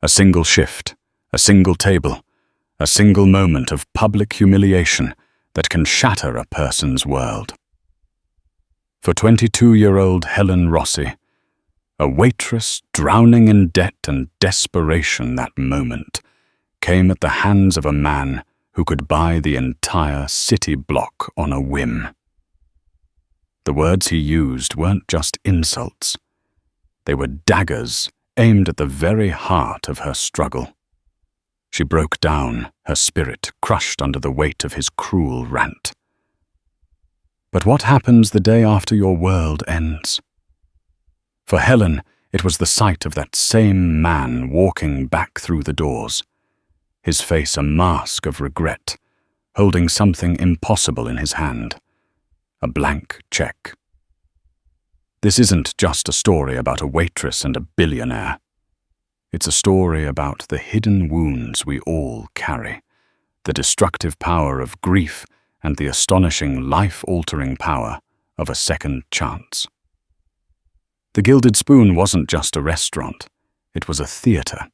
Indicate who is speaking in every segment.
Speaker 1: A single shift, a single table, a single moment of public humiliation that can shatter a person's world. For 22-year-old Helen Rossi, a waitress drowning in debt and desperation, that moment came at the hands of a man who could buy the entire city block on a whim. The words he used weren't just insults. They were daggers aimed at the very heart of her struggle. She broke down, her spirit crushed under the weight of his cruel rant. But what happens the day after your world ends? For Helen, it was the sight of that same man walking back through the doors, his face a mask of regret, holding something impossible in his hand, a blank check. This isn't just a story about a waitress and a billionaire. It's a story about the hidden wounds we all carry, the destructive power of grief and the astonishing life-altering power of a second chance. The Gilded Spoon wasn't just a restaurant, it was a theater.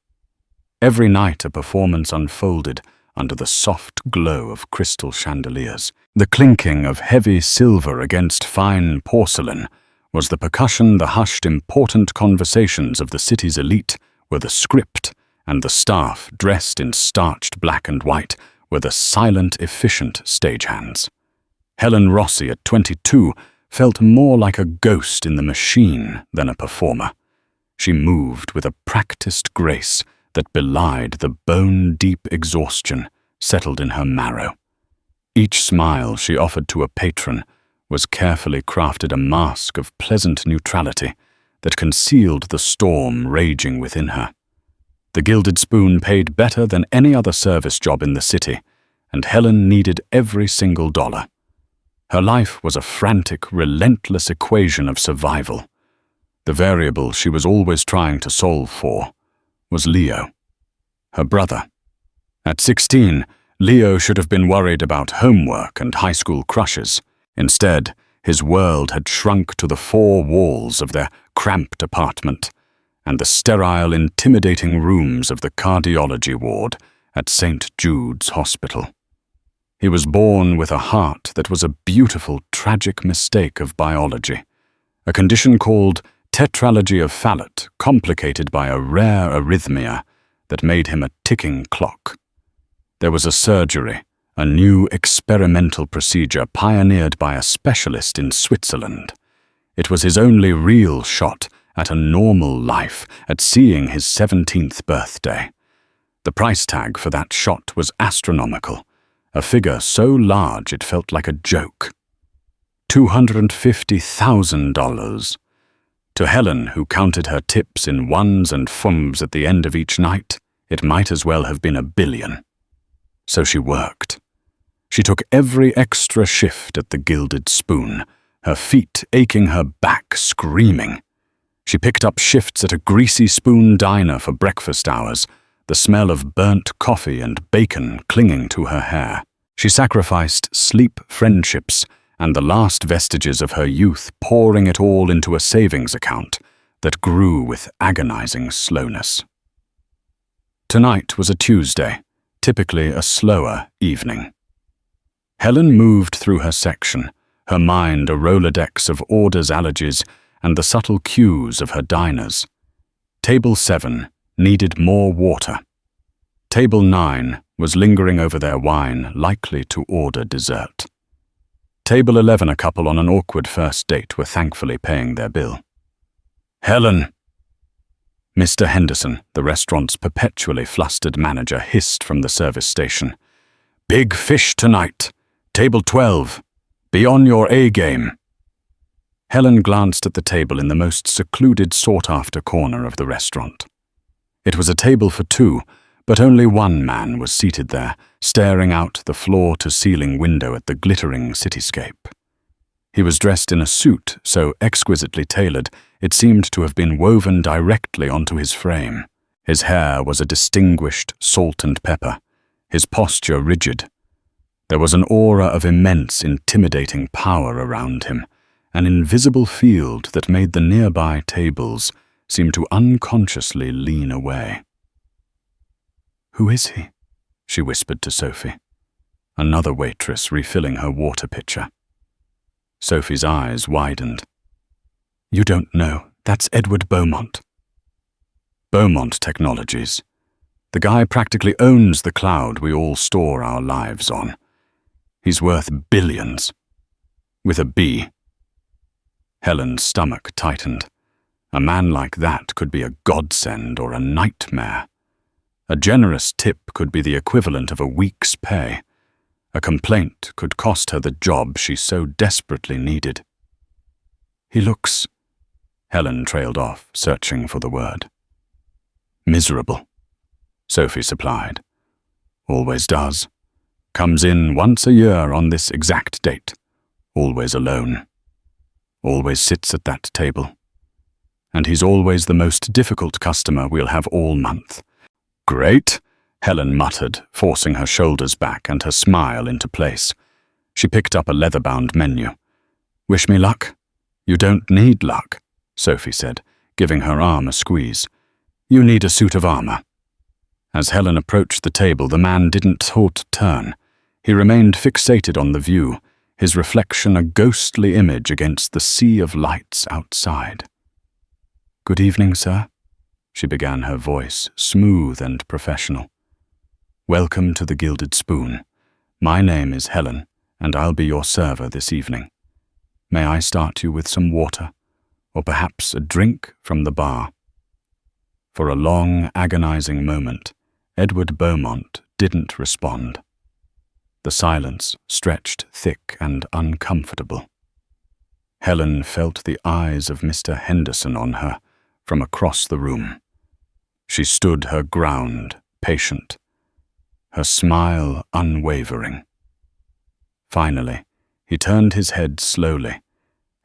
Speaker 1: Every night a performance unfolded under the soft glow of crystal chandeliers. The clinking of heavy silver against fine porcelain was the percussion. The hushed, important conversations of the city's elite were the script, and the staff, dressed in starched black and white, were the silent, efficient stagehands. Helen Rossi, at 22, felt more like a ghost in the machine than a performer. She moved with a practiced grace that belied the bone-deep exhaustion settled in her marrow. Each smile she offered to a patron was carefully crafted, a mask of pleasant neutrality that concealed the storm raging within her. The Gilded Spoon paid better than any other service job in the city, and Helen needed every single dollar. Her life was a frantic, relentless equation of survival. The variable she was always trying to solve for was Leo, her brother. At 16, Leo should have been worried about homework and high school crushes. Instead, his world had shrunk to the four walls of their cramped apartment and the sterile, intimidating rooms of the cardiology ward at St. Jude's Hospital. He was born with a heart that was a beautiful, tragic mistake of biology, a condition called tetralogy of Fallot, complicated by a rare arrhythmia that made him a ticking clock. There was a surgery, a new experimental procedure pioneered by a specialist in Switzerland. It was his only real shot at a normal life, at seeing his 17th birthday. The price tag for that shot was astronomical, a figure so large it felt like a joke. $250,000. To Helen, who counted her tips in ones and fums at the end of each night, it might as well have been $1 billion. So she worked. She took every extra shift at the Gilded Spoon, her feet aching, her back screaming. She picked up shifts at a greasy spoon diner for breakfast hours, the smell of burnt coffee and bacon clinging to her hair. She sacrificed sleep, friendships, and the last vestiges of her youth, pouring it all into a savings account that grew with agonizing slowness. Tonight was a Tuesday, typically a slower evening. Helen moved through her section, her mind a Rolodex of orders, allergies, and the subtle cues of her diners. Table 7 needed more water. Table 9 was lingering over their wine, likely to order dessert. Table 11, a couple on an awkward first date, were thankfully paying their bill. "Helen!" Mr. Henderson, the restaurant's perpetually flustered manager, hissed from the service station. "Big fish tonight. Table 12. Be on your A-game." Helen glanced at the table in the most secluded, sought-after corner of the restaurant. It was a table for two, but only one man was seated there, staring out the floor-to-ceiling window at the glittering cityscape. He was dressed in a suit so exquisitely tailored it seemed to have been woven directly onto his frame. His hair was a distinguished salt and pepper, his posture rigid. There was an aura of immense, intimidating power around him, an invisible field that made the nearby tables seem to unconsciously lean away. "Who is he?" she whispered to Sophie, another waitress refilling her water pitcher. Sophie's eyes widened. "You don't know. That's Edward Beaumont." Beaumont Technologies. The guy practically owns the cloud we all store our lives on. He's worth billions. With a B. Helen's stomach tightened. A man like that could be a godsend or a nightmare. A generous tip could be the equivalent of a week's pay. A complaint could cost her the job she so desperately needed. "He looks—" Helen trailed off, searching for the word. "Miserable," Sophie supplied. "Always does. Comes in once a year on this exact date. Always alone. Always sits at that table. And he's always the most difficult customer we'll have all month." "Great," Helen muttered, forcing her shoulders back and her smile into place. She picked up a leather-bound menu. "Wish me luck?" "You don't need luck," Sophie said, giving her arm a squeeze. "You need a suit of armor." As Helen approached the table, the man didn't turn. He remained fixated on the view, his reflection a ghostly image against the sea of lights outside. "Good evening, sir," she began, her voice smooth and professional. "Welcome to the Gilded Spoon. My name is Helen, and I'll be your server this evening. May I start you with some water, or perhaps a drink from the bar?" For a long, agonizing moment, Edward Beaumont didn't respond. The silence stretched thick and uncomfortable. Helen felt the eyes of Mr. Henderson on her from across the room. She stood her ground, patient, her smile unwavering. Finally, he turned his head slowly,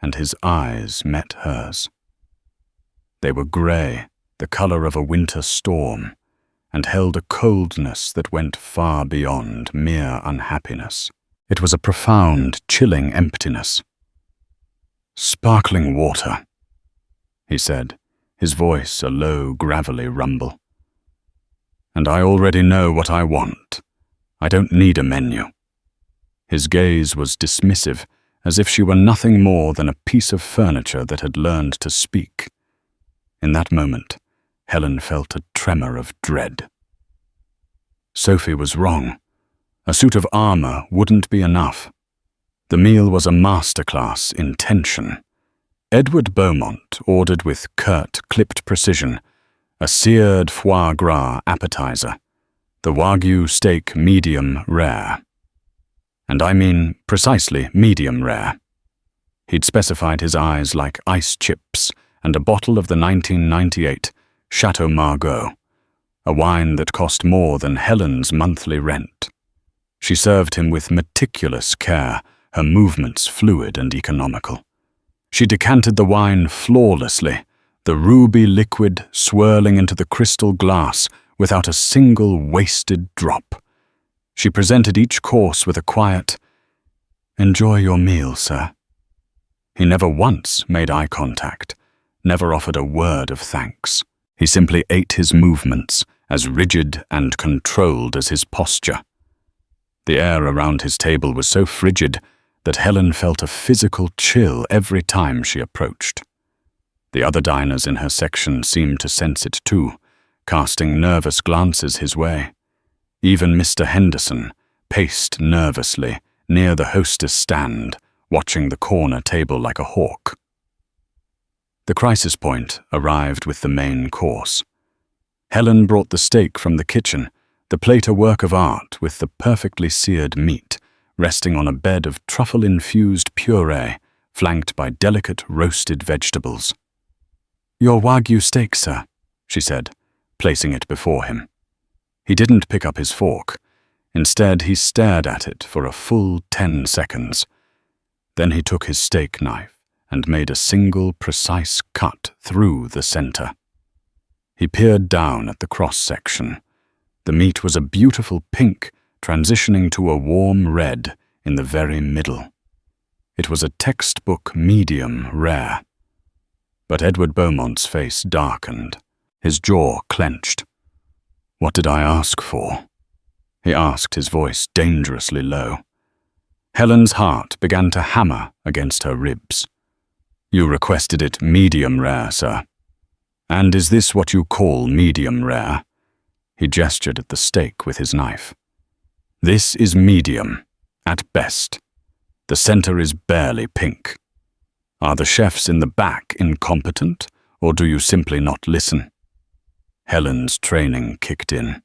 Speaker 1: and his eyes met hers. They were grey, the color of a winter storm, and held a coldness that went far beyond mere unhappiness. It was a profound, chilling emptiness. "Sparkling water," he said, his voice a low, gravelly rumble. "And I already know what I want. I don't need a menu." His gaze was dismissive, as if she were nothing more than a piece of furniture that had learned to speak. In that moment, Helen felt a tremor of dread. Sophie was wrong. A suit of armor wouldn't be enough. The meal was a masterclass in tension. Edward Beaumont ordered with curt, clipped precision a seared foie gras appetizer, the Wagyu steak medium rare. And I mean precisely medium rare. He'd specified his eyes like ice chips and a bottle of the 1998 Chateau Margaux, a wine that cost more than Helen's monthly rent. She served him with meticulous care, her movements fluid and economical. She decanted the wine flawlessly, the ruby liquid swirling into the crystal glass without a single wasted drop. She presented each course with a quiet, "Enjoy your meal, sir." He never once made eye contact, never offered a word of thanks. He simply ate his movements, as rigid and controlled as his posture. The air around his table was so frigid that Helen felt a physical chill every time she approached. The other diners in her section seemed to sense it too, casting nervous glances his way. Even Mr. Henderson paced nervously near the hostess stand, watching the corner table like a hawk. The crisis point arrived with the main course. Helen brought the steak from the kitchen, the plate a work of art with the perfectly seared meat, resting on a bed of truffle-infused puree, flanked by delicate roasted vegetables. "Your Wagyu steak, sir," she said, placing it before him. He didn't pick up his fork. Instead, he stared at it for a full 10 seconds. Then he took his steak knife and made a single, precise cut through the center. He peered down at the cross-section. The meat was a beautiful pink, transitioning to a warm red in the very middle. It was a textbook medium rare. But Edward Beaumont's face darkened. His jaw clenched. What did I ask for? He asked, his voice dangerously low. Helen's heart began to hammer against her ribs. You requested it medium rare, sir. And is this what you call medium rare? He gestured at the steak with his knife. This is medium, at best. The center is barely pink. Are the chefs in the back incompetent, or do you simply not listen? Helen's training kicked in.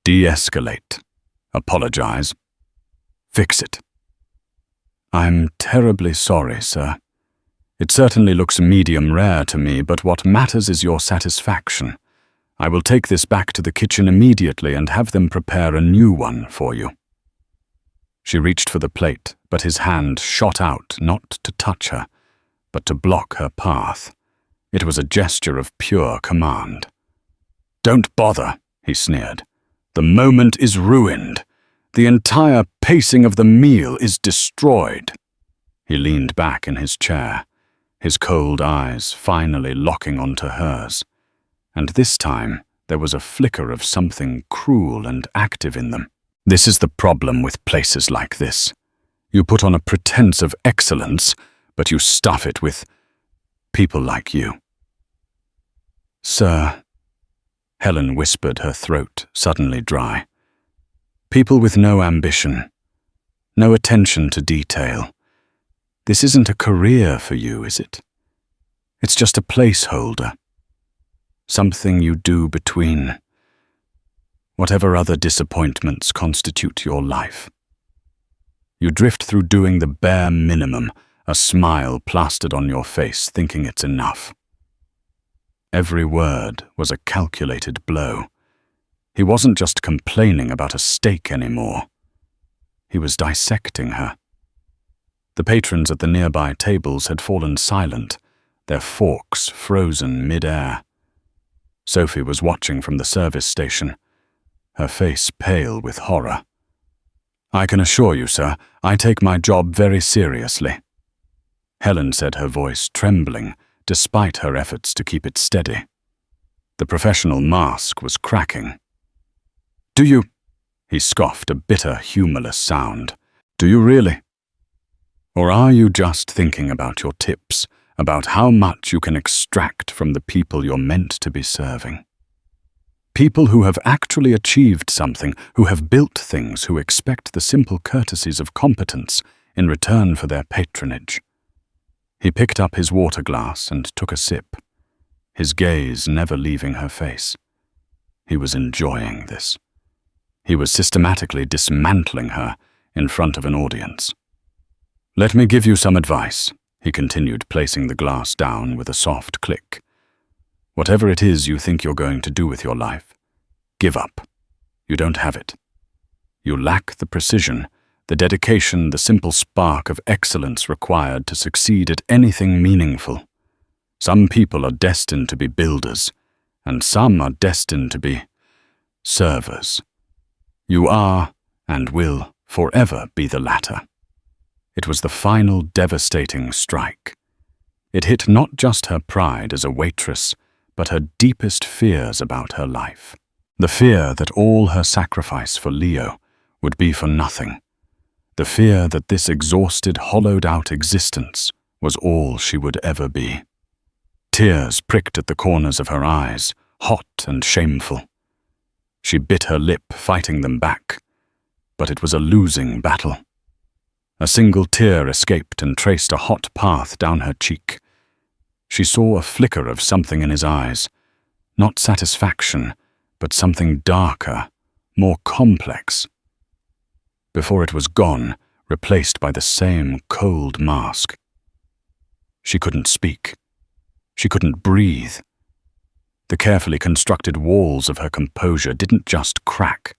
Speaker 1: De-escalate. Apologize. Fix it. I'm terribly sorry, sir. It certainly looks medium rare to me, but what matters is your satisfaction. I will take this back to the kitchen immediately and have them prepare a new one for you. She reached for the plate, but his hand shot out, not to touch her, but to block her path. It was a gesture of pure command. Don't bother, he sneered. The moment is ruined. The entire pacing of the meal is destroyed. He leaned back in his chair, his cold eyes finally locking onto hers. And this time there was a flicker of something cruel and active in them. This is the problem with places like this. You put on a pretense of excellence, but you stuff it with people like you. Sir, Helen whispered, her throat suddenly dry. People with no ambition, no attention to detail. This isn't a career for you, is it? It's just a placeholder. Something you do between whatever other disappointments constitute your life. You drift through doing the bare minimum, a smile plastered on your face, thinking it's enough. Every word was a calculated blow. He wasn't just complaining about a steak anymore. He was dissecting her. The patrons at the nearby tables had fallen silent, their forks frozen mid-air. Sophie was watching from the service station, her face pale with horror. I can assure you, sir, I take my job very seriously. Helen said, her voice trembling, despite her efforts to keep it steady. The professional mask was cracking. Do you? He scoffed, a bitter, humorless sound. Do you really? Or are you just thinking about your tips, about how much you can extract from the people you're meant to be serving? People who have actually achieved something, who have built things, who expect the simple courtesies of competence in return for their patronage. He picked up his water glass and took a sip, his gaze never leaving her face. He was enjoying this. He was systematically dismantling her in front of an audience. Let me give you some advice, he continued, placing the glass down with a soft click. Whatever it is you think you're going to do with your life, give up. You don't have it. You lack the precision, the dedication, the simple spark of excellence required to succeed at anything meaningful. Some people are destined to be builders, and some are destined to be servers. You are, and will, forever be the latter. It was the final devastating strike. It hit not just her pride as a waitress, but her deepest fears about her life. The fear that all her sacrifice for Leo would be for nothing. The fear that this exhausted, hollowed-out existence was all she would ever be. Tears pricked at the corners of her eyes, hot and shameful. She bit her lip, fighting them back, but it was a losing battle. A single tear escaped and traced a hot path down her cheek. She saw a flicker of something in his eyes, not satisfaction, but something darker, more complex. Before it was gone, replaced by the same cold mask. She couldn't speak. She couldn't breathe. The carefully constructed walls of her composure didn't just crack.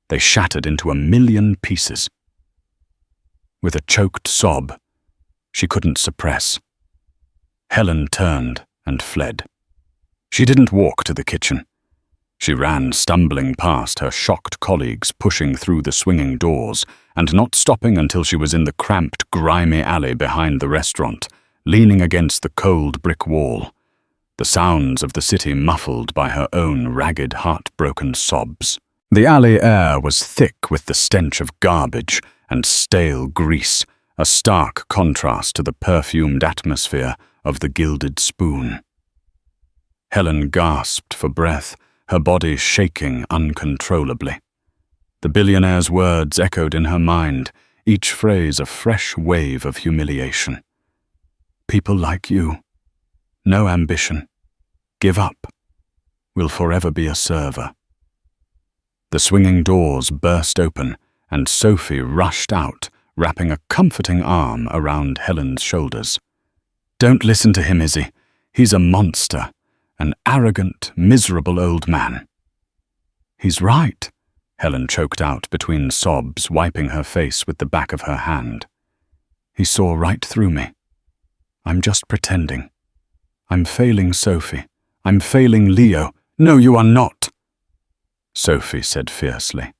Speaker 1: They shattered into a million pieces. With a choked sob, she couldn't suppress. Helen turned and fled. She didn't walk to the kitchen. She ran, stumbling past her shocked colleagues, pushing through the swinging doors, and not stopping until she was in the cramped, grimy alley behind the restaurant, leaning against the cold brick wall. the sounds of the city muffled by her own ragged, heartbroken sobs. The alley air was thick with the stench of garbage and stale grease, a stark contrast to the perfumed atmosphere of the Gilded Spoon. Helen gasped for breath, her body shaking uncontrollably. The billionaire's words echoed in her mind, each phrase a fresh wave of humiliation. People like you. No ambition. Give up. Will forever be a server. The swinging doors burst open, and Sophie rushed out, wrapping a comforting arm around Helen's shoulders. Don't listen to him, Izzy. He's a monster, an arrogant, miserable old man. He's right, Helen choked out between sobs, wiping her face with the back of her hand. He saw right through me. I'm just pretending. I'm failing Sophie. I'm failing Leo. No, you are not, Sophie said fiercely,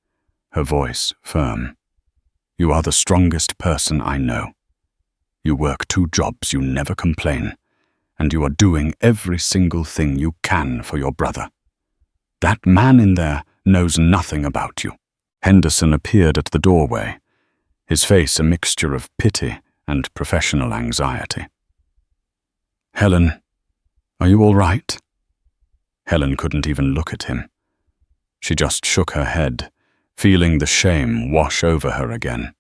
Speaker 1: her voice firm. You are the strongest person I know. You work 2 jobs, you never complain, and you are doing every single thing you can for your brother. That man in there knows nothing about you. Henderson appeared at the doorway, his face a mixture of pity and professional anxiety. Helen, are you all right? Helen couldn't even look at him. She just shook her head, feeling the shame wash over her again.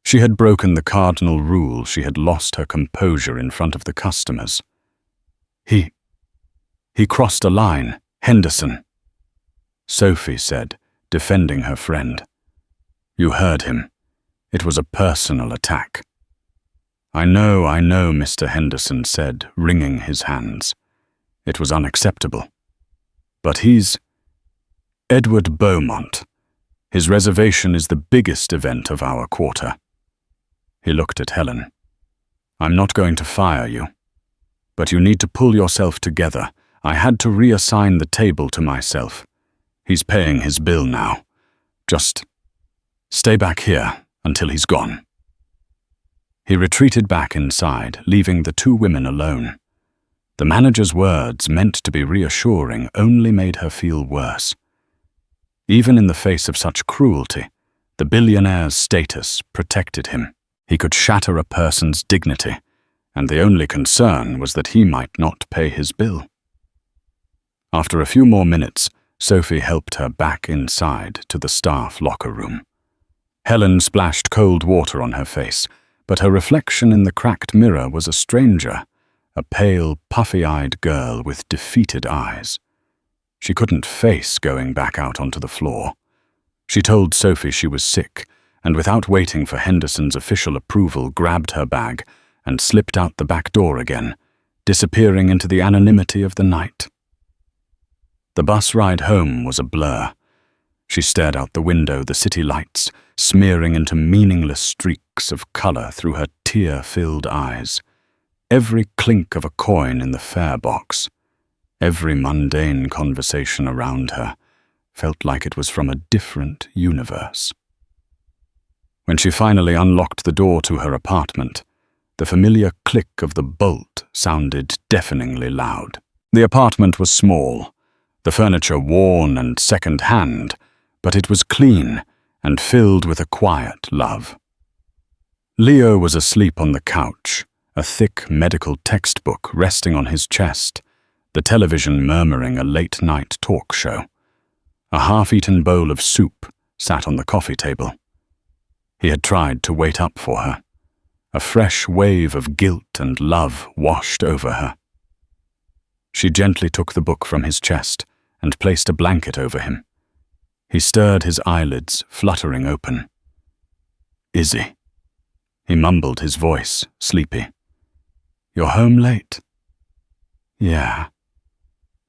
Speaker 1: She had broken the cardinal rule. She had lost her composure in front of the customers. He crossed a line, Henderson, Sophie said, defending her friend. You heard him. It was a personal attack. I know, Mr. Henderson said, wringing his hands. It was unacceptable. But he's Edward Beaumont. His reservation is the biggest event of our quarter. He looked at Helen. I'm not going to fire you, but you need to pull yourself together. I had to reassign the table to myself. He's paying his bill now. Just stay back here until he's gone. He retreated back inside, leaving the 2 women alone. The manager's words, meant to be reassuring, only made her feel worse. Even in the face of such cruelty, the billionaire's status protected him. He could shatter a person's dignity, and the only concern was that he might not pay his bill. After a few more minutes, Sophie helped her back inside to the staff locker room. Helen splashed cold water on her face, but her reflection in the cracked mirror was a stranger, a pale, puffy-eyed girl with defeated eyes. She couldn't face going back out onto the floor. She told Sophie she was sick, and without waiting for Henderson's official approval, grabbed her bag and slipped out the back door again, disappearing into the anonymity of the night. The bus ride home was a blur. She stared out the window, the city lights smearing into meaningless streaks of color through her tear-filled eyes. Every clink of a coin in the fare box, every mundane conversation around her, felt like it was from a different universe. When she finally unlocked the door to her apartment, the familiar click of the bolt sounded deafeningly loud. The apartment was small, the furniture worn and second-hand, but it was clean and filled with a quiet love. Leo was asleep on the couch, a thick medical textbook resting on his chest, the television murmuring a late-night talk show. A half-eaten bowl of soup sat on the coffee table. He had tried to wait up for her. A fresh wave of guilt and love washed over her. She gently took the book from his chest and placed a blanket over him. He stirred his eyelids, fluttering open. Izzy. He mumbled, his voice sleepy. You're home late? Yeah.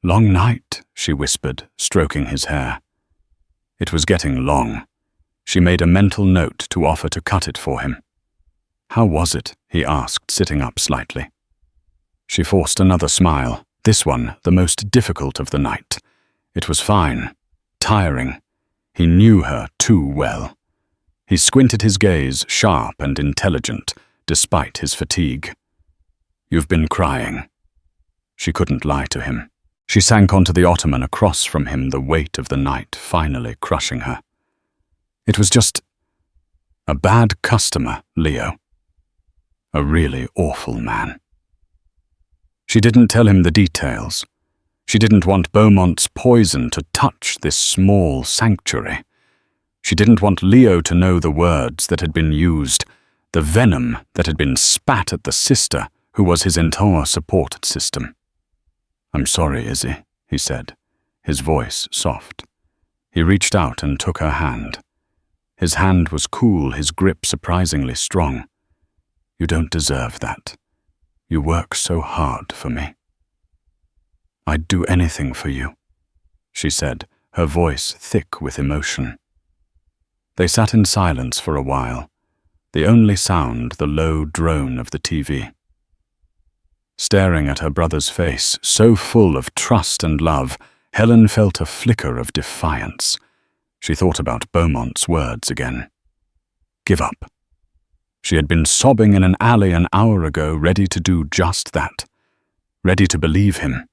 Speaker 1: Long night, she whispered, stroking his hair. It was getting long. She made a mental note to offer to cut it for him. How was it? He asked, sitting up slightly. She forced another smile, this one the most difficult of the night. It was fine, tiring. He knew her too well. He squinted, his gaze sharp and intelligent, despite his fatigue. You've been crying. She couldn't lie to him. She sank onto the ottoman across from him, the weight of the night finally crushing her. It was just a bad customer, Leo. A really awful man. She didn't tell him the details. She didn't want Beaumont's poison to touch this small sanctuary. She didn't want Leo to know the words that had been used, the venom that had been spat at the sister who was his entire support system. "I'm sorry, Izzy," he said, his voice soft. He reached out and took her hand. His hand was cool, his grip surprisingly strong. "You don't deserve that. You work so hard for me." "I'd do anything for you," she said, her voice thick with emotion. They sat in silence for a while, the only sound the low drone of the TV. Staring at her brother's face, so full of trust and love, Helen felt a flicker of defiance. She thought about Beaumont's words again. Give up. She had been sobbing in an alley an hour ago, ready to do just that, ready to believe him.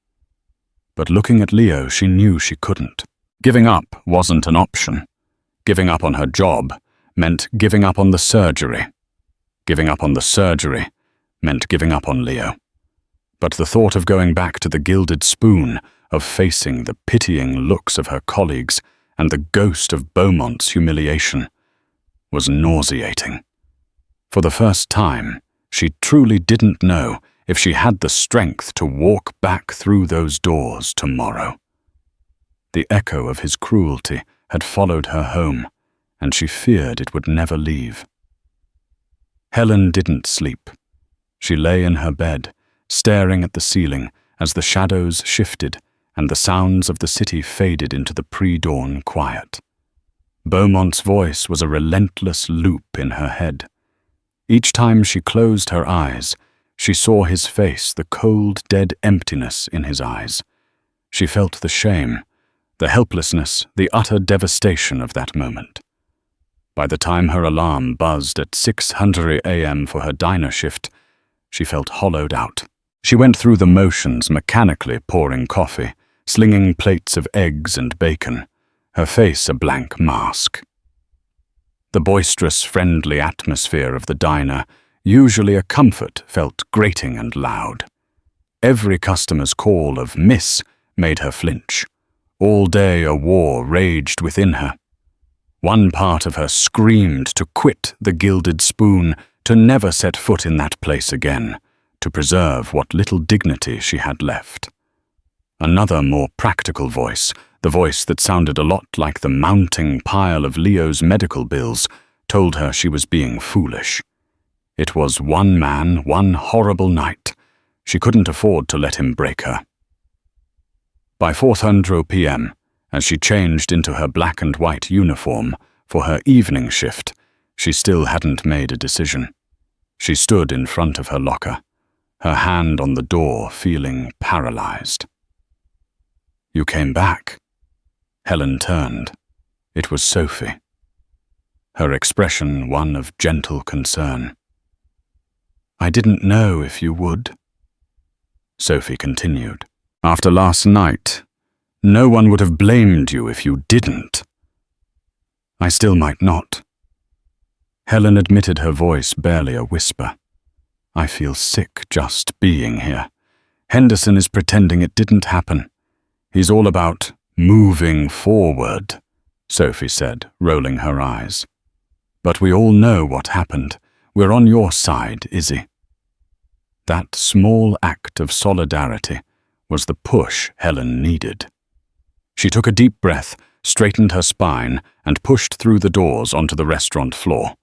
Speaker 1: But looking at Leo, she knew she couldn't. Giving up wasn't an option. Giving up on her job meant giving up on the surgery. Giving up on the surgery meant giving up on Leo. But the thought of going back to the Gilded Spoon, of facing the pitying looks of her colleagues and the ghost of Beaumont's humiliation, was nauseating. For the first time, she truly didn't know if she had the strength to walk back through those doors tomorrow. The echo of his cruelty had followed her home, and she feared it would never leave. Helen didn't sleep. She lay in her bed, staring at the ceiling as the shadows shifted and the sounds of the city faded into the pre-dawn quiet. Beaumont's voice was a relentless loop in her head. Each time she closed her eyes, she saw his face, the cold, dead emptiness in his eyes. She felt the shame, the helplessness, the utter devastation of that moment. By the time her alarm buzzed at 6:00 a.m. for her diner shift, she felt hollowed out. She went through the motions, mechanically pouring coffee, slinging plates of eggs and bacon, her face a blank mask. The boisterous, friendly atmosphere of the diner, usually a comfort, felt grating and loud. Every customer's call of "Miss" made her flinch. All day a war raged within her. One part of her screamed to quit the Gilded Spoon, to never set foot in that place again, to preserve what little dignity she had left. Another, more practical voice, the voice that sounded a lot like the mounting pile of Leo's medical bills, told her she was being foolish. It was one man, one horrible night. She couldn't afford to let him break her. By 4:00 p.m., as she changed into her black and white uniform for her evening shift, she still hadn't made a decision. She stood in front of her locker, her hand on the door, feeling paralyzed. "You came back." Helen turned. It was Sophie. Her expression one of gentle concern. "I didn't know if you would." Sophie continued. "After last night, no one would have blamed you if you didn't." "I still might not." Helen admitted, her voice barely a whisper. "I feel sick just being here. Henderson is pretending it didn't happen. He's all about moving forward," Sophie said, rolling her eyes. "But we all know what happened. We're on your side, Izzy." That small act of solidarity was the push Helen needed. She took a deep breath, straightened her spine, and pushed through the doors onto the restaurant floor.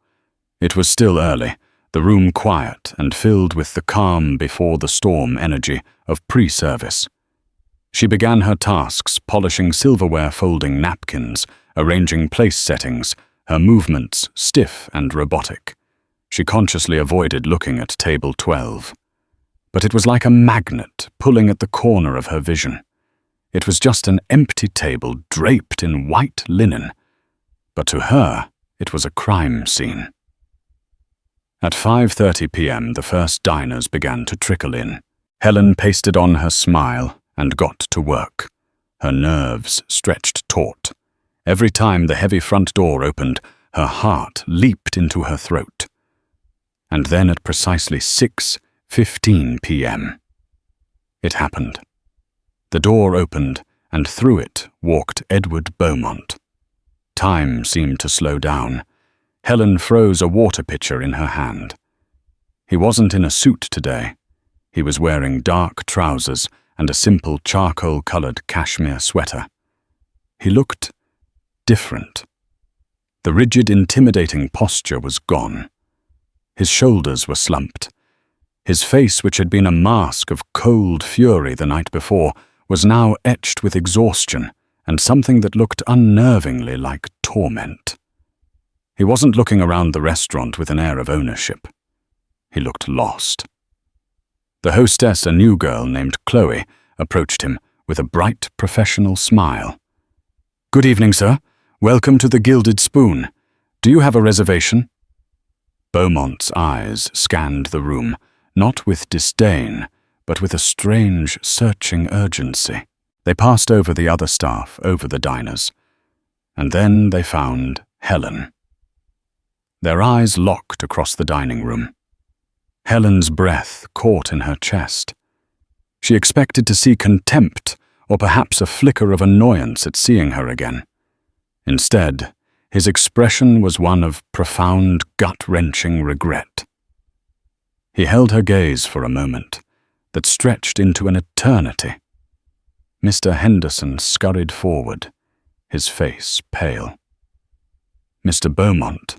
Speaker 1: It was still early, the room quiet and filled with the calm before the storm energy of pre-service. She began her tasks, polishing silverware, folding napkins, arranging place settings, her movements stiff and robotic. She consciously avoided looking at table 12. But it was like a magnet pulling at the corner of her vision. It was just an empty table draped in white linen. But to her, it was a crime scene. At 5:30 p.m., the first diners began to trickle in. Helen pasted on her smile and got to work, her nerves stretched taut. Every time the heavy front door opened, her heart leaped into her throat. And then at precisely 6:15 p.m., it happened. The door opened, and through it walked Edward Beaumont. Time seemed to slow down. Helen froze a water pitcher in her hand. He wasn't in a suit today. He was wearing dark trousers and a simple charcoal-colored cashmere sweater. He looked different. The rigid, intimidating posture was gone. His shoulders were slumped. His face, which had been a mask of cold fury the night before, was now etched with exhaustion and something that looked unnervingly like torment. He wasn't looking around the restaurant with an air of ownership. He looked lost. The hostess, a new girl named Chloe, approached him with a bright, professional smile. "Good evening, sir. Welcome to the Gilded Spoon. Do you have a reservation?" Beaumont's eyes scanned the room, not with disdain, but with a strange, searching urgency. They passed over the other staff, over the diners, and then they found Helen. Their eyes locked across the dining room. Helen's breath caught in her chest. She expected to see contempt or perhaps a flicker of annoyance at seeing her again. Instead, his expression was one of profound, gut-wrenching regret. He held her gaze for a moment that stretched into an eternity. Mr. Henderson scurried forward, his face pale. "Mr. Beaumont."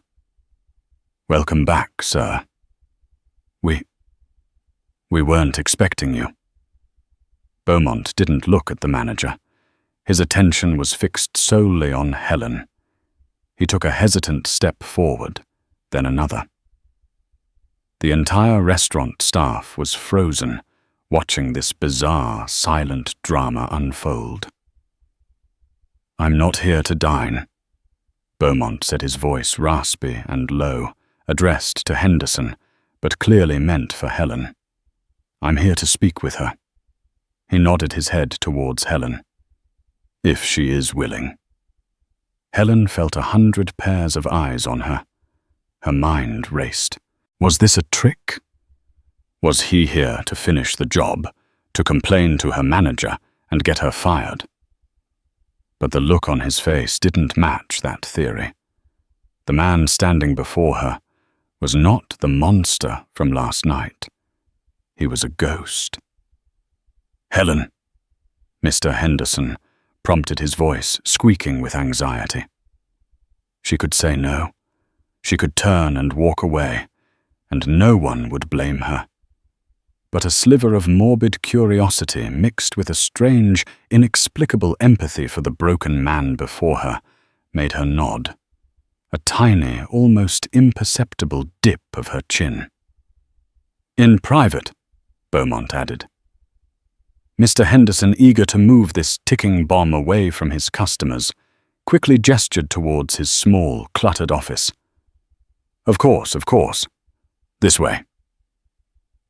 Speaker 1: "Welcome back, sir. We weren't expecting you." Beaumont didn't look at the manager. His attention was fixed solely on Helen. He took a hesitant step forward, then another. The entire restaurant staff was frozen, watching this bizarre, silent drama unfold. "I'm not here to dine," Beaumont said, his voice raspy and low, addressed to Henderson, but clearly meant for Helen. "I'm here to speak with her." He nodded his head towards Helen. "If she is willing." Helen felt 100 pairs of eyes on her. Her mind raced. Was this a trick? Was he here to finish the job, to complain to her manager and get her fired? But the look on his face didn't match that theory. The man standing before her was not the monster from last night. He was a ghost. "Helen," Mr. Henderson prompted, his voice squeaking with anxiety. She could say no. She could turn and walk away, and no one would blame her. But a sliver of morbid curiosity mixed with a strange, inexplicable empathy for the broken man before her made her nod. A tiny, almost imperceptible dip of her chin. "In private," Beaumont added. Mr. Henderson, eager to move this ticking bomb away from his customers, quickly gestured towards his small, cluttered office. Of course. This way."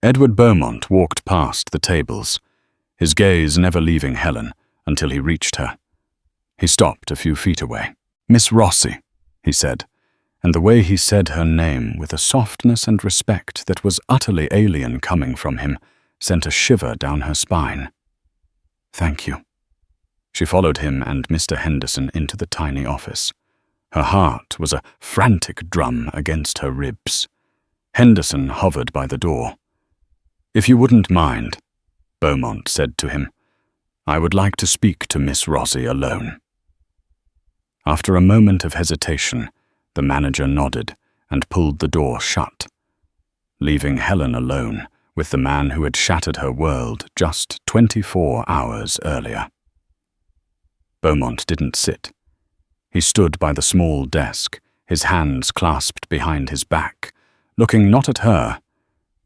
Speaker 1: Edward Beaumont walked past the tables, his gaze never leaving Helen until he reached her. He stopped a few feet away. "Miss Rossi," he said, and the way he said her name with a softness and respect that was utterly alien coming from him sent a shiver down her spine. "Thank you." She followed him and Mr. Henderson into the tiny office. Her heart was a frantic drum against her ribs. Henderson hovered by the door. "If you wouldn't mind," Beaumont said to him, "I would like to speak to Miss Rossi alone." After a moment of hesitation, the manager nodded and pulled the door shut, leaving Helen alone with the man who had shattered her world just 24 hours earlier. Beaumont didn't sit. He stood by the small desk, his hands clasped behind his back, looking not at her,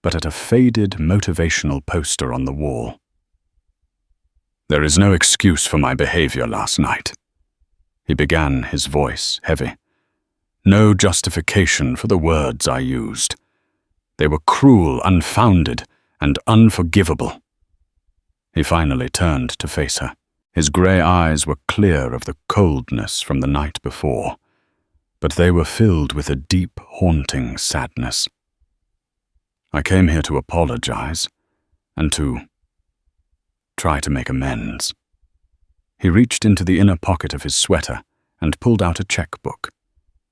Speaker 1: but at a faded motivational poster on the wall. "There is no excuse for my behavior last night," he began, his voice heavy. "No justification for the words I used. They were cruel, unfounded, and unforgivable. He finally turned to face her. His grey eyes were clear of the coldness from the night before, but they were filled with a deep, haunting sadness. I came here to apologize and to try to make amends. He reached into the inner pocket of his sweater and pulled out a checkbook.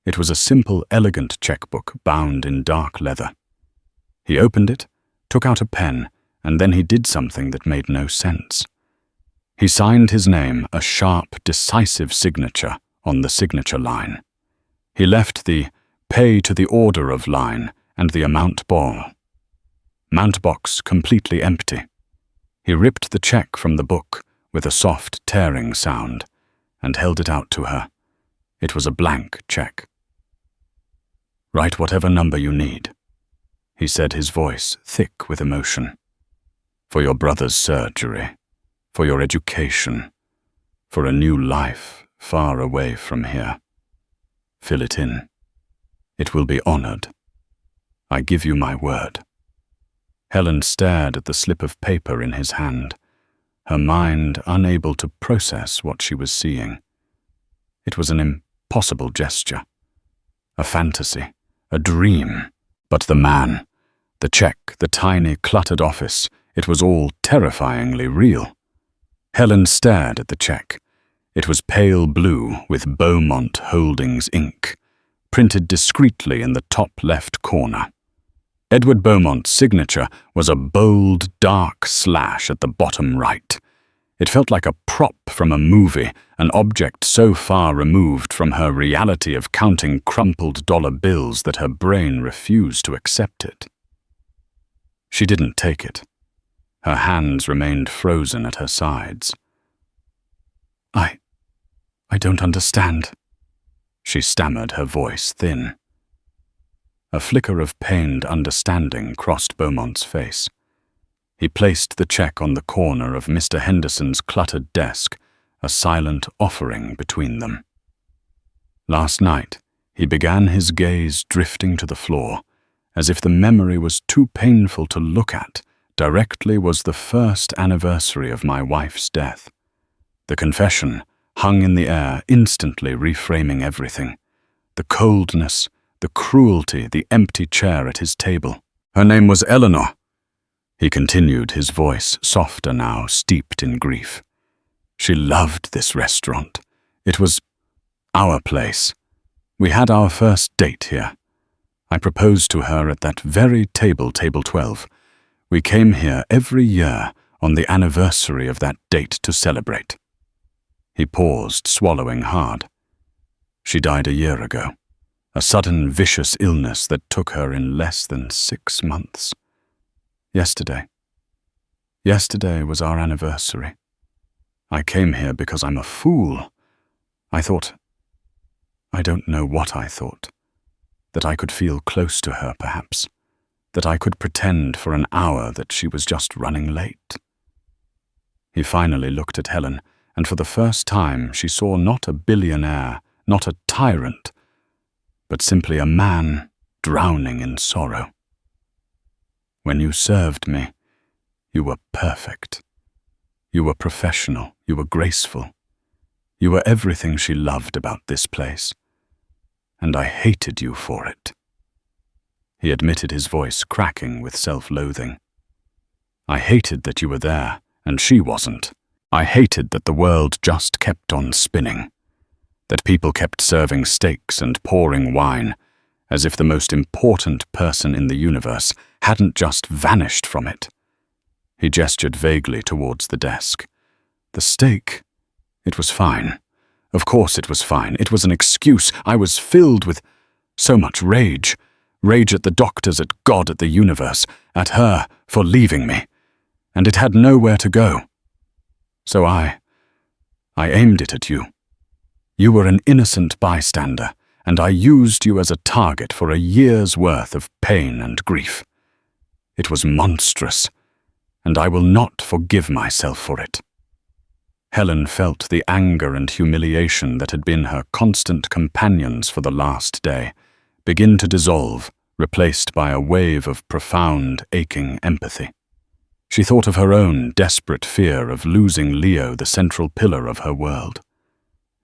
Speaker 1: It was a simple, elegant checkbook bound in dark leather. He opened it, took out a pen, and then he did something that made no sense. He signed his name, a sharp, decisive signature, on the signature line. He left the pay to the order of line and the amount box completely empty. He ripped the check from the book with a soft tearing sound and held it out to her. It was a blank check. "Write whatever number you need," he said, his voice thick with emotion. "For your brother's surgery, for your education, for a new life far away from here. Fill it in. It will be honored. I give you my word." Helen stared at the slip of paper in his hand, her mind unable to process what she was seeing. It was an impossible gesture, a fantasy, a dream. But the man, the check, the tiny, cluttered office, it was all terrifyingly real. Helen stared at the check. It was pale blue with Beaumont Holdings Inc., printed discreetly in the top left corner. Edward Beaumont's signature was a bold, dark slash at the bottom right. It felt like a prop from a movie, an object so far removed from her reality of counting crumpled dollar bills that her brain refused to accept it. She didn't take it. Her hands remained frozen at her sides. I don't understand," she stammered, her voice thin. A flicker of pained understanding crossed Beaumont's face. He placed the check on the corner of Mr. Henderson's cluttered desk, a silent offering between them. Last night, he began his gaze drifting to the floor, as if the memory was too painful to look at. Directly was the first anniversary of my wife's death. The confession hung in the air, instantly reframing everything. The coldness, the cruelty, the empty chair at his table. Her name was Eleanor. He continued, his voice softer now, steeped in grief. She loved this restaurant. It was our place. We had our first date here. I proposed to her at that very table 12. We came here every year on the anniversary of that date to celebrate. He paused, swallowing hard. She died a year ago. A sudden, vicious illness that took her in less than 6 months. Yesterday was our anniversary. I came here because I'm a fool. I don't know what I thought. That I could feel close to her, perhaps. That I could pretend for an hour that she was just running late. He finally looked at Helen, and for the first time she saw not a billionaire, not a tyrant, but simply a man drowning in sorrow. When you served me, you were perfect. You were professional, you were graceful. You were everything she loved about this place. And I hated you for it. He admitted, his voice cracking with self-loathing. I hated that you were there, and she wasn't. I hated that the world just kept on spinning. That people kept serving steaks and pouring wine, as if the most important person in the universe hadn't just vanished from it. He gestured vaguely towards the desk. The steak, it was fine. Of course it was fine. It was an excuse. I was filled with so much rage. Rage at the doctors, at God, at the universe, at her for leaving me. And it had nowhere to go. So I aimed it at you. You were an innocent bystander, and I used you as a target for a year's worth of pain and grief. It was monstrous, and I will not forgive myself for it. Helen felt the anger and humiliation that had been her constant companions for the last day begin to dissolve, replaced by a wave of profound, aching empathy. She thought of her own desperate fear of losing Leo, the central pillar of her world.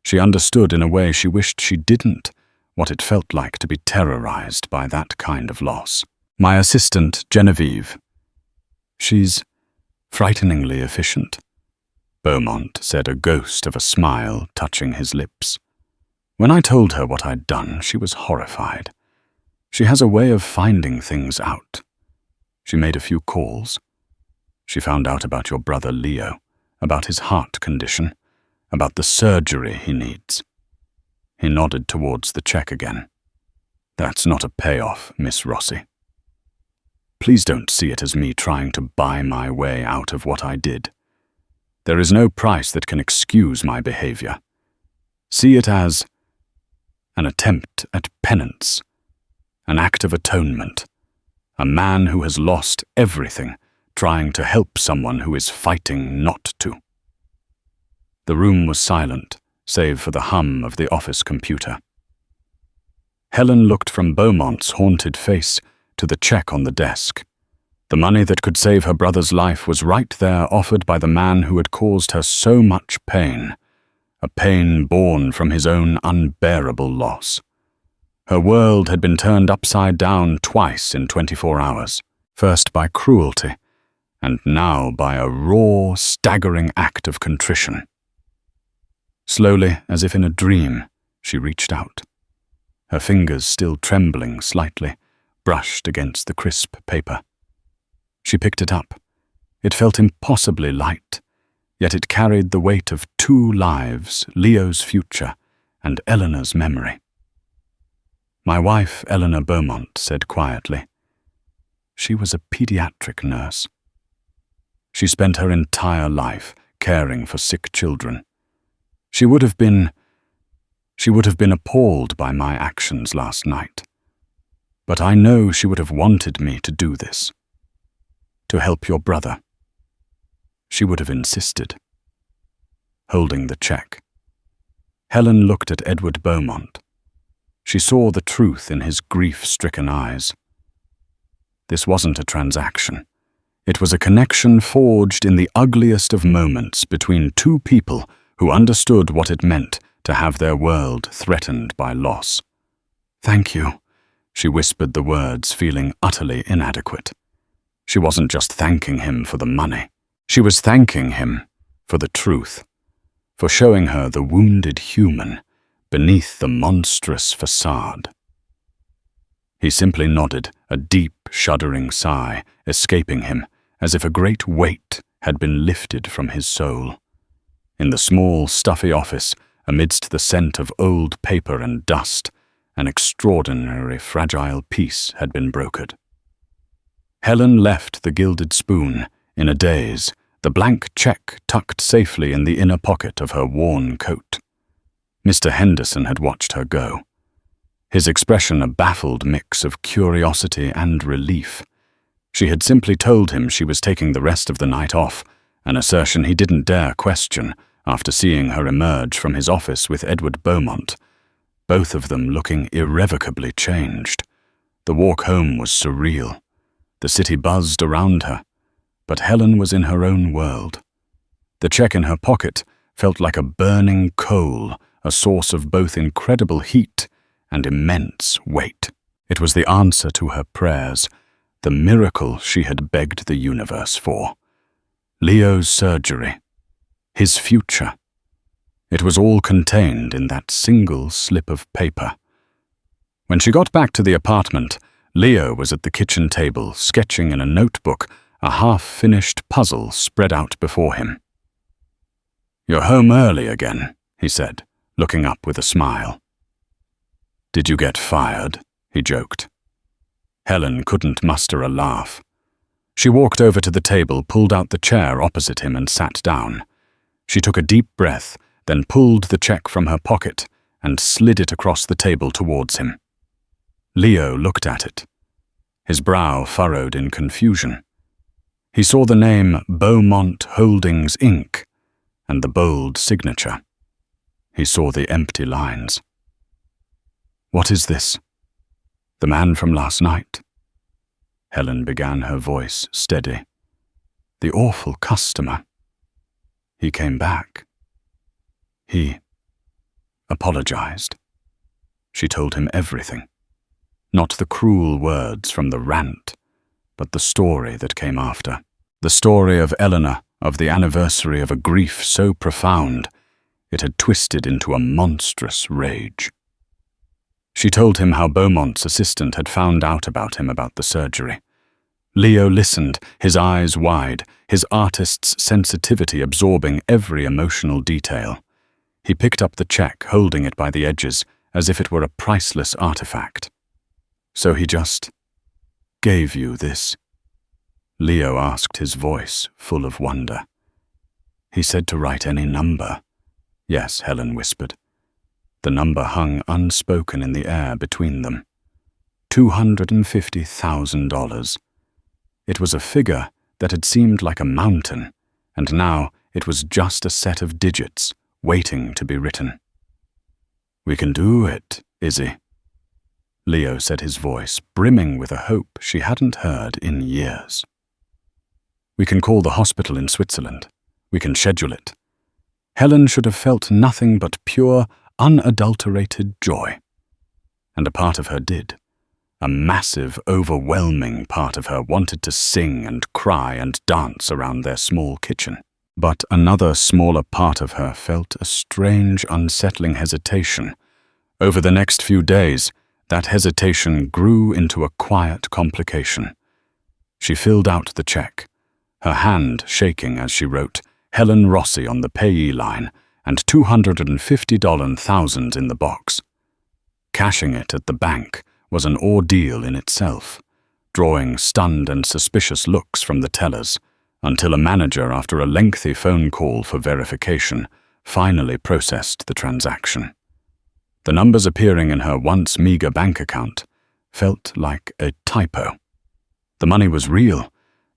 Speaker 1: She understood in a way she wished she didn't what it felt like to be terrorized by that kind of loss. My assistant, Genevieve. She's frighteningly efficient, Beaumont said, a ghost of a smile touching his lips. When I told her what I'd done, she was horrified. She has a way of finding things out. She made a few calls. She found out about your brother Leo, about his heart condition, about the surgery he needs. He nodded towards the check again. That's not a payoff, Miss Rossi. Please don't see it as me trying to buy my way out of what I did. There is no price that can excuse my behavior. See it as an attempt at penance, an act of atonement, a man who has lost everything trying to help someone who is fighting not to. The room was silent, save for the hum of the office computer. Helen looked from Beaumont's haunted face to the check on the desk. The money that could save her brother's life was right there, offered by the man who had caused her so much pain, a pain born from his own unbearable loss. Her world had been turned upside down twice in 24 hours, first by cruelty, and now by a raw, staggering act of contrition. Slowly, as if in a dream, she reached out. Her fingers, still trembling slightly, brushed against the crisp paper. She picked it up. It felt impossibly light, yet it carried the weight of 2 lives, Leo's future and Eleanor's memory. My wife, Eleanor Beaumont, said quietly. She was a pediatric nurse. She spent her entire life caring for sick children. She would have been appalled by my actions last night. But I know she would have wanted me to do this. To help your brother. She would have insisted. Holding the check, Helen looked at Edward Beaumont. She saw the truth in his grief-stricken eyes. This wasn't a transaction. It was a connection forged in the ugliest of moments between 2 people who understood what it meant to have their world threatened by loss. Thank you, she whispered the words, feeling utterly inadequate. She wasn't just thanking him for the money. She was thanking him for the truth, for showing her the wounded human beneath the monstrous facade. He simply nodded, a deep, shuddering sigh escaping him, as if a great weight had been lifted from his soul. In the small, stuffy office, amidst the scent of old paper and dust, an extraordinary fragile peace had been brokered. Helen left the gilded spoon in a daze, the blank check tucked safely in the inner pocket of her worn coat. Mr. Henderson had watched her go, his expression a baffled mix of curiosity and relief. She had simply told him she was taking the rest of the night off, an assertion he didn't dare question after seeing her emerge from his office with Edward Beaumont, both of them looking irrevocably changed. The walk home was surreal. The city buzzed around her, but Helen was in her own world. The check in her pocket felt like a burning coal, a source of both incredible heat and immense weight. It was the answer to her prayers, the miracle she had begged the universe for. Leo's surgery, his future. It was all contained in that single slip of paper. When she got back to the apartment, Leo was at the kitchen table, sketching in a notebook a half-finished puzzle spread out before him. "You're home early again," he said, looking up with a smile. "Did you get fired?" he joked. Helen couldn't muster a laugh. She walked over to the table, pulled out the chair opposite him and sat down. She took a deep breath, then pulled the check from her pocket and slid it across the table towards him. Leo looked at it, his brow furrowed in confusion. He saw the name Beaumont Holdings, Inc., and the bold signature. He saw the empty lines. "What is this? The man from last night?" Helen began, her voice steady. The awful customer. He came back. He apologized. She told him everything. Not the cruel words from the rant, but the story that came after. The story of Eleanor, of the anniversary of a grief so profound, it had twisted into a monstrous rage. She told him how Beaumont's assistant had found out about him about the surgery. Leo listened, his eyes wide, his artist's sensitivity absorbing every emotional detail. He picked up the check, holding it by the edges, as if it were a priceless artifact. So he just gave you this? Leo asked, his voice full of wonder. He said to write any number. Yes, Helen whispered. The number hung unspoken in the air between them. $250,000. It was a figure that had seemed like a mountain, and now it was just a set of digits waiting to be written. We can do it, Izzy. Leo said, his voice brimming with a hope she hadn't heard in years. We can call the hospital in Switzerland. We can schedule it. Helen should have felt nothing but pure, unadulterated joy. And a part of her did. A massive, overwhelming part of her wanted to sing and cry and dance around their small kitchen. But another smaller part of her felt a strange, unsettling hesitation. Over the next few days, that hesitation grew into a quiet complication. She filled out the check, her hand shaking as she wrote Helen Rossi on the payee line and $250,000 in the box. Cashing it at the bank was an ordeal in itself, drawing stunned and suspicious looks from the tellers, until a manager, after a lengthy phone call for verification, finally processed the transaction. The numbers appearing in her once meager bank account felt like a typo. The money was real.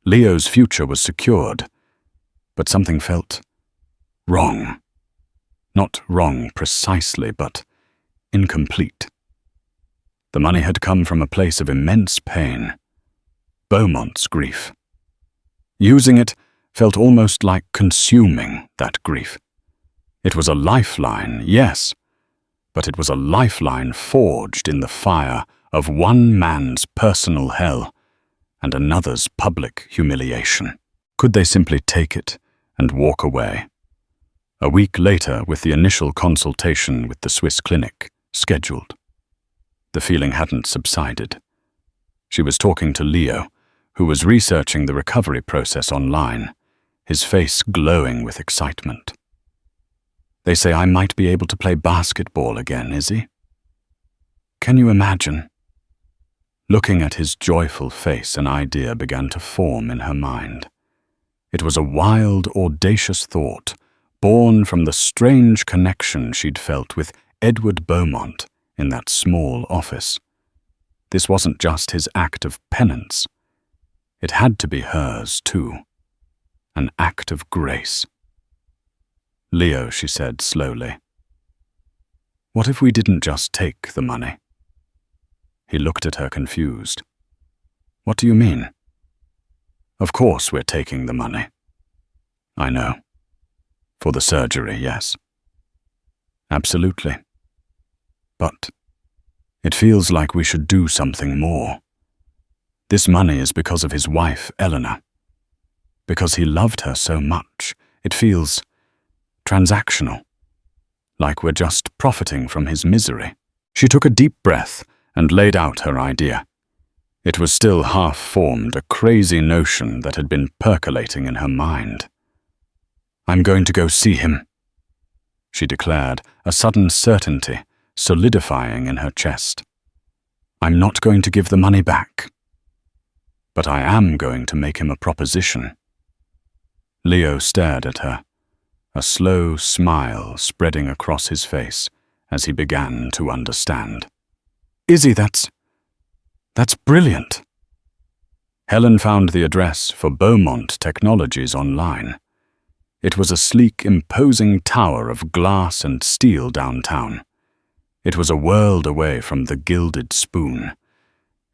Speaker 1: Leo's future was secured. But something felt wrong. Not wrong precisely, but incomplete. The money had come from a place of immense pain. Beaumont's grief. Using it felt almost like consuming that grief. It was a lifeline, yes, but it was a lifeline forged in the fire of one man's personal hell and another's public humiliation. Could they simply take it and walk away? A week later, with the initial consultation with the Swiss clinic scheduled, the feeling hadn't subsided. She was talking to Leo, who was researching the recovery process online, his face glowing with excitement. They say I might be able to play basketball again, Izzy. Can you imagine? Looking at his joyful face, an idea began to form in her mind. It was a wild, audacious thought, born from the strange connection she'd felt with Edward Beaumont in that small office. This wasn't just his act of penance. It had to be hers, too. An act of grace. Leo, she said slowly. What if we didn't just take the money? He looked at her confused. What do you mean? Of course we're taking the money. I know. For the surgery, yes. Absolutely. But it feels like we should do something more. This money is because of his wife, Eleanor. Because he loved her so much, it feels transactional. Like we're just profiting from his misery. She took a deep breath and laid out her idea. It was still half-formed, a crazy notion that had been percolating in her mind. I'm going to go see him, she declared, a sudden certainty solidifying in her chest. I'm not going to give the money back. But I am going to make him a proposition. Leo stared at her, a slow smile spreading across his face as he began to understand. Izzy, that's brilliant. Helen found the address for Beaumont Technologies online. It was a sleek, imposing tower of glass and steel downtown. It was a world away from the Gilded Spoon.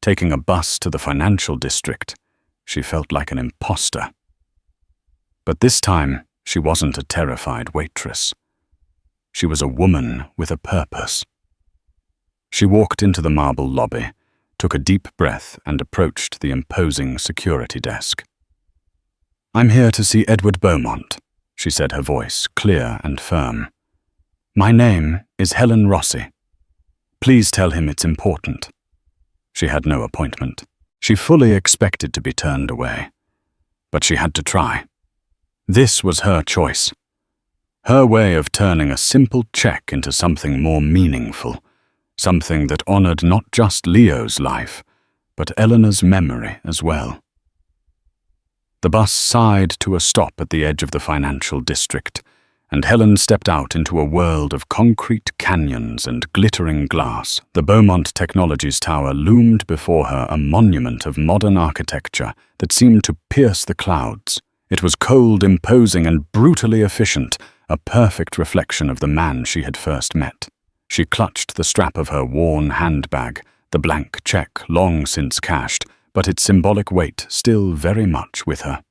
Speaker 1: Taking a bus to the financial district, she felt like an imposter. But this time, she wasn't a terrified waitress. She was a woman with a purpose. She walked into the marble lobby, took a deep breath, and approached the imposing security desk. "I'm here to see Edward Beaumont," she said, her voice clear and firm. "My name is Helen Rossi. Please tell him it's important." She had no appointment. She fully expected to be turned away. But she had to try. This was her choice. Her way of turning a simple check into something more meaningful, something that honored not just Leo's life, but Eleanor's memory as well. The bus sighed to a stop at the edge of the financial district, and Helen stepped out into a world of concrete canyons and glittering glass. The Beaumont Technologies Tower loomed before her, a monument of modern architecture that seemed to pierce the clouds. It was cold, imposing, and brutally efficient, a perfect reflection of the man she had first met. She clutched the strap of her worn handbag, the blank check long since cashed, but its symbolic weight still very much with her.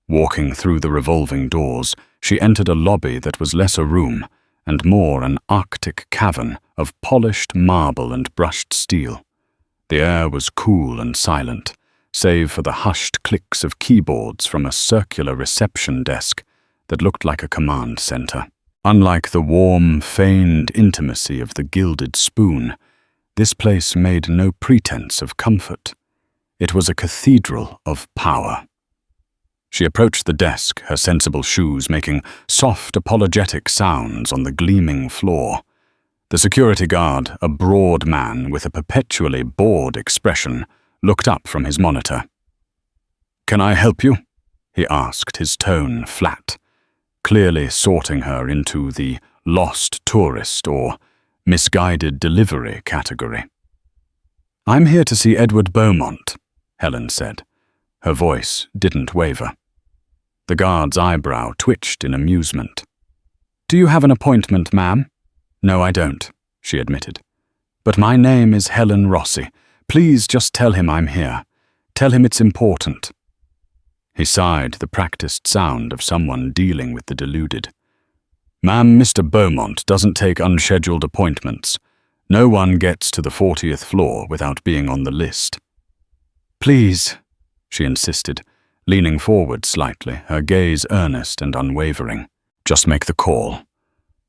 Speaker 1: Walking through the revolving doors, she entered a lobby that was less a room and more an Arctic cavern of polished marble and brushed steel. The air was cool and silent, save for the hushed clicks of keyboards from a circular reception desk that looked like a command center. Unlike the warm, feigned intimacy of the Gilded Spoon, this place made no pretense of comfort. It was a cathedral of power. She approached the desk, her sensible shoes making soft, apologetic sounds on the gleaming floor. The security guard, a broad man with a perpetually bored expression, looked up from his monitor. "Can I help you?" he asked, his tone flat, clearly sorting her into the lost tourist or misguided delivery category. "I'm here to see Edward Beaumont," Helen said. Her voice didn't waver. The guard's eyebrow twitched in amusement. "Do you have an appointment, ma'am?" "No, I don't," she admitted. "But my name is Helen Rossi. Please just tell him I'm here. Tell him it's important." He sighed, the practiced sound of someone dealing with the deluded. "Ma'am, Mr. Beaumont doesn't take unscheduled appointments. No one gets to the 40th floor without being on the list." "Please," she insisted, leaning forward slightly, her gaze earnest and unwavering. "Just make the call.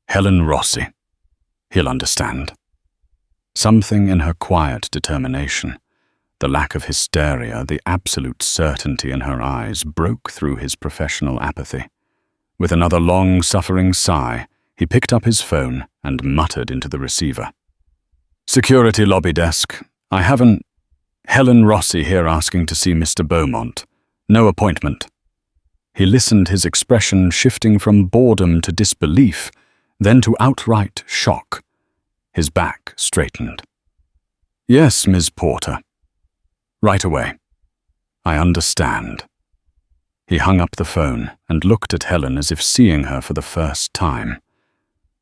Speaker 1: Helen Rossi. He'll understand." Something in her quiet determination, the lack of hysteria, the absolute certainty in her eyes, broke through his professional apathy. With another long-suffering sigh, he picked up his phone and muttered into the receiver. "Security lobby desk. I haven't... Helen Rossi here asking to see Mr. Beaumont. No appointment." He listened, his expression shifting from boredom to disbelief, then to outright shock. His back straightened. "Yes, Ms. Porter. Right away. I understand." He hung up the phone and looked at Helen as if seeing her for the first time.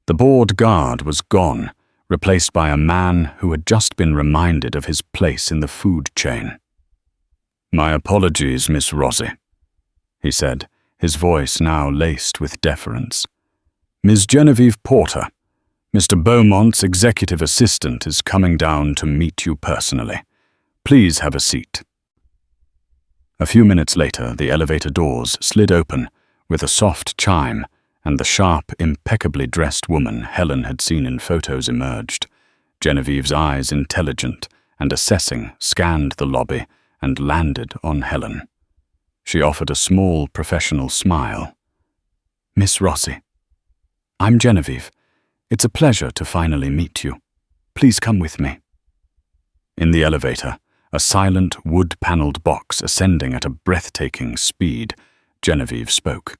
Speaker 1: The bored guard was gone, replaced by a man who had just been reminded of his place in the food chain. "My apologies, Miss Rossi," he said, his voice now laced with deference. "Ms. Genevieve Porter, Mr. Beaumont's executive assistant is coming down to meet you personally. Please have a seat." A few minutes later, the elevator doors slid open with a soft chime, and the sharp, impeccably dressed woman Helen had seen in photos emerged. Genevieve's eyes, intelligent and assessing, scanned the lobby and landed on Helen. She offered a small, professional smile. "Miss Rossi, I'm Genevieve. It's a pleasure to finally meet you. Please come with me." In the elevator, a silent, wood-paneled box ascending at a breathtaking speed, Genevieve spoke.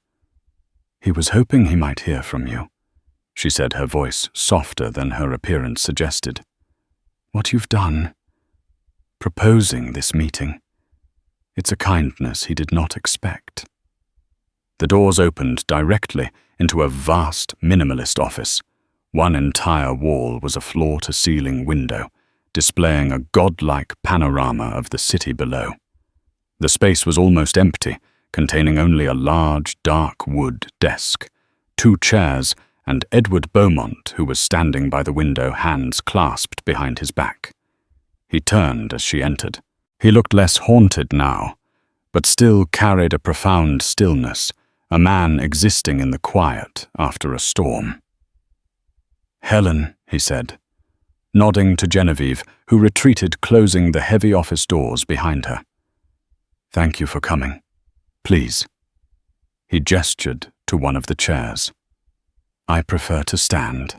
Speaker 1: "He was hoping he might hear from you," she said, her voice softer than her appearance suggested. "What you've done, proposing this meeting, it's a kindness he did not expect." The doors opened directly into a vast, minimalist office. One entire wall was a floor-to-ceiling window, displaying a godlike panorama of the city below. The space was almost empty, containing only a large, dark wood desk, 2 chairs, and Edward Beaumont, who was standing by the window, hands clasped behind his back. He turned as she entered. He looked less haunted now, but still carried a profound stillness, a man existing in the quiet after a storm. "Helen," he said, nodding to Genevieve, who retreated, closing the heavy office doors behind her. "Thank you for coming. Please." He gestured to one of the chairs. "I prefer to stand."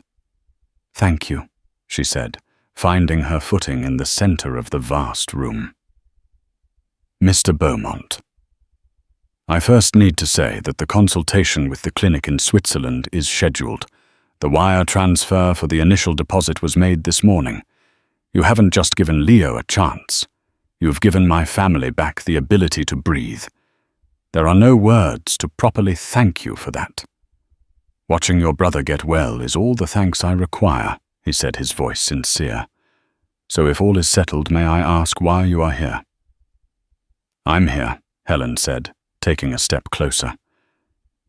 Speaker 1: "Thank you," she said, finding her footing in the center of the vast room. "Mr. Beaumont, I first need to say that the consultation with the clinic in Switzerland is scheduled. The wire transfer for the initial deposit was made this morning. You haven't just given Leo a chance. You've given my family back the ability to breathe. There are no words to properly thank you for that. Watching your brother get well is all the thanks I require," he said, his voice sincere. "So if all is settled, may I ask why you are here?" "I'm here," Helen said, taking a step closer,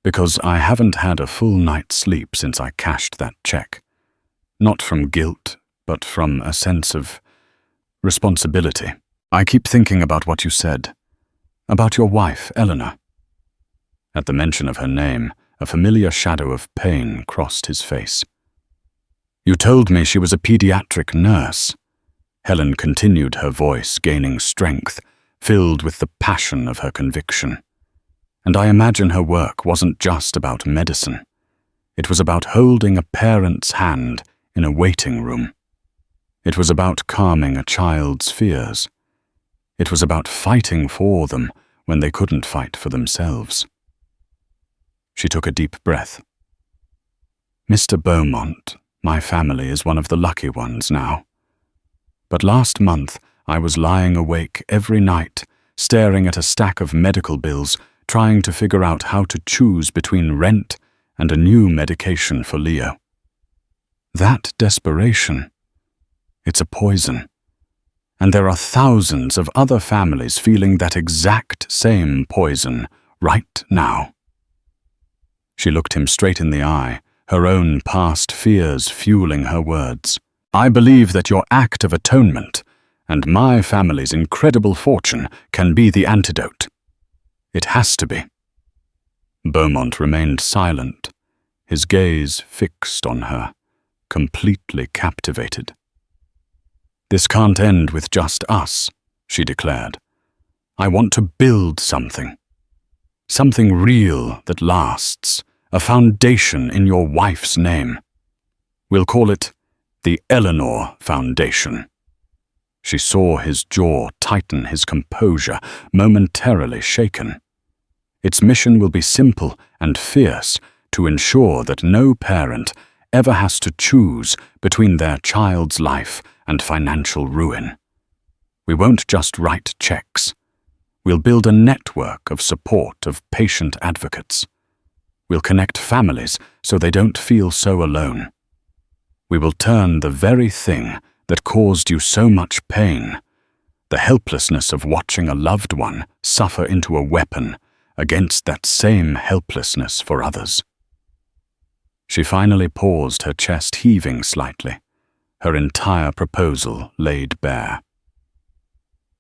Speaker 1: "because I haven't had a full night's sleep since I cashed that check. Not from guilt, but from a sense of responsibility. I keep thinking about what you said, about your wife, Eleanor." At the mention of her name, a familiar shadow of pain crossed his face. "You told me she was a pediatric nurse." Helen continued, her voice gaining strength, filled with the passion of her conviction. "And I imagine her work wasn't just about medicine. It was about holding a parent's hand in a waiting room. It was about calming a child's fears. It was about fighting for them when they couldn't fight for themselves." She took a deep breath. "Mr. Beaumont, my family is one of the lucky ones now. But last month, I was lying awake every night, staring at a stack of medical bills, trying to figure out how to choose between rent and a new medication for Leo. That desperation, it's a poison. And there are thousands of other families feeling that exact same poison right now." She looked him straight in the eye, her own past fears fueling her words. "I believe that your act of atonement and my family's incredible fortune can be the antidote. It has to be." Beaumont remained silent, his gaze fixed on her, completely captivated. "This can't end with just us," she declared. "I want to build something. Something real that lasts, a foundation in your wife's name. We'll call it the Eleanor Foundation." She saw his jaw tighten, his composure momentarily shaken. "Its mission will be simple and fierce, to ensure that no parent ever has to choose between their child's life and financial ruin. We won't just write checks. We'll build a network of support of patient advocates. We'll connect families so they don't feel so alone. We will turn the very thing that caused you so much pain, the helplessness of watching a loved one suffer, into a weapon against that same helplessness for others." She finally paused, her chest heaving slightly, her entire proposal laid bare.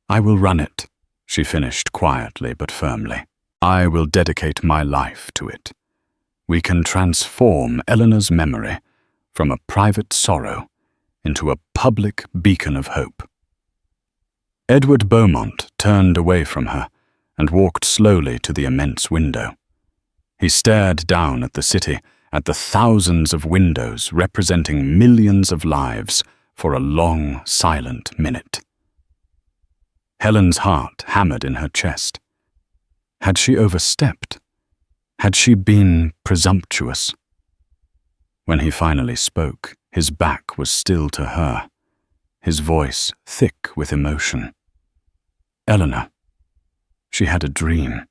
Speaker 1: "I will run it," she finished quietly but firmly. "I will dedicate my life to it. We can transform Eleanor's memory from a private sorrow into a public beacon of hope." Edward Beaumont turned away from her and walked slowly to the immense window. He stared down at the city, at the thousands of windows representing millions of lives, for a long, silent minute. Helen's heart hammered in her chest. Had she overstepped? Had she been presumptuous? When he finally spoke, his back was still to her, his voice thick with emotion. "Eleanor, she had a dream.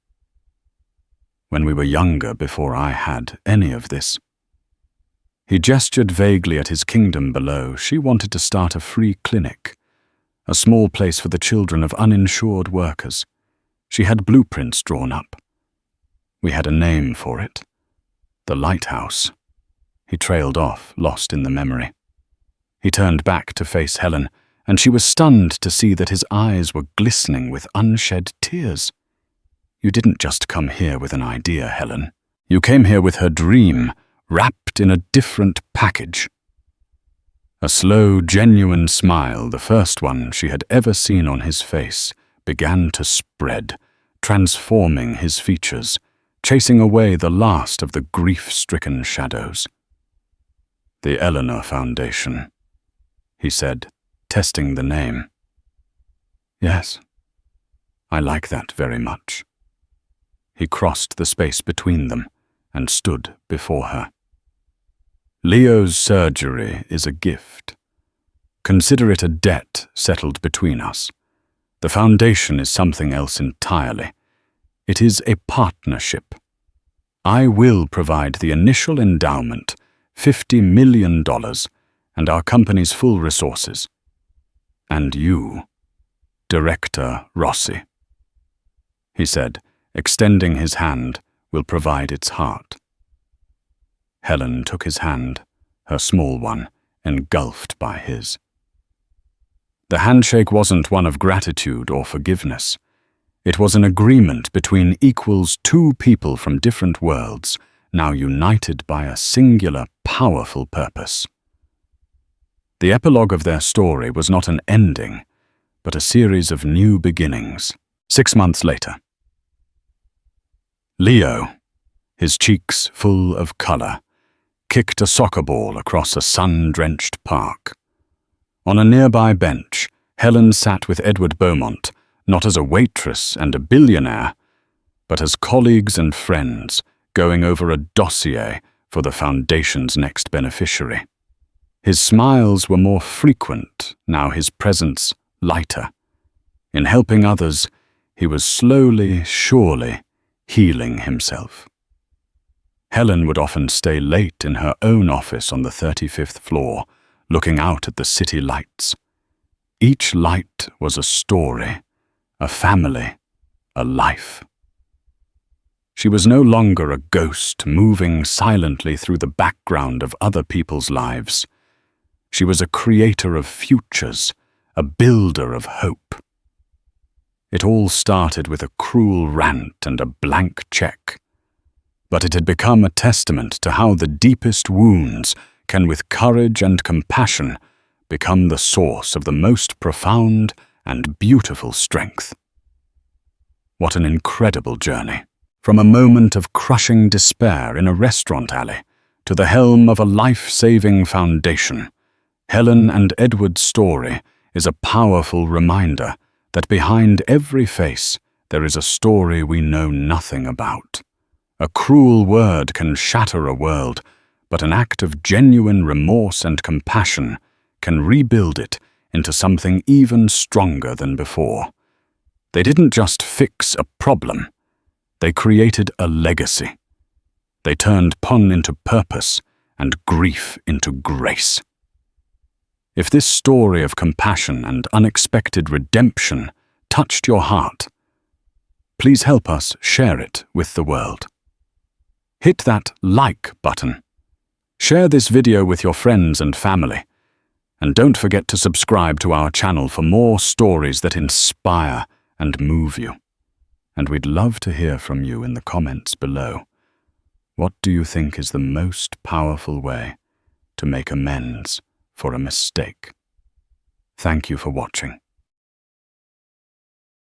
Speaker 1: When we were younger, before I had any of this." He gestured vaguely at his kingdom below. She wanted to start a free clinic, a small place for the children of uninsured workers. She had blueprints drawn up, We had a name for it. The lighthouse. He trailed off, lost in the memory. He turned back to face Helen, and she was stunned to see that his eyes were glistening with unshed tears. You didn't just come here with an idea, Helen. You came here with her dream, wrapped in a different package. A slow, genuine smile, the first one she had ever seen on his face, began to spread, transforming his features, chasing away the last of the grief-stricken shadows. The Eleanor Foundation, he said, testing the name. Yes, I like that very much. He crossed the space between them and stood before her. Leo's surgery is a gift. Consider it a debt settled between us. The foundation is something else entirely. It is a partnership. I will provide the initial endowment, $50 million, and our company's full resources. And you, Director Rossi, he said, extending his hand, will provide its heart. Helen took his hand, her small one, engulfed by his. The handshake wasn't one of gratitude or forgiveness. It was an agreement between equals, two people from different worlds, now united by a singular, powerful purpose. The epilogue of their story was not an ending, but a series of new beginnings. 6 months later. Leo, his cheeks full of color, kicked a soccer ball across a sun-drenched park. On a nearby bench, Helen sat with Edward Beaumont, not as a waitress and a billionaire, but as colleagues and friends, going over a dossier for the foundation's next beneficiary. His smiles were more frequent, now his presence lighter. In helping others, he was slowly, surely, healing himself. Helen would often stay late in her own office on the 35th floor, looking out at the city lights. Each light was a story, a family, a life. She was no longer a ghost moving silently through the background of other people's lives. She was a creator of futures, a builder of hope. It all started with a cruel rant and a blank check. But it had become a testament to how the deepest wounds can, with courage and compassion, become the source of the most profound and beautiful strength. What an incredible journey. From a moment of crushing despair in a restaurant alley to the helm of a life-saving foundation, Helen and Edward's story is a powerful reminder that behind every face there is a story we know nothing about. A cruel word can shatter a world, but an act of genuine remorse and compassion can rebuild it into something even stronger than before. They didn't just fix a problem, they created a legacy. They turned pun into purpose and grief into grace. If this story of compassion and unexpected redemption touched your heart, please help us share it with the world. Hit that like button. Share this video with your friends and family. And don't forget to subscribe to our channel for more stories that inspire and move you. And we'd love to hear from you in the comments below. What do you think is the most powerful way to make amends for a mistake? Thank you for watching.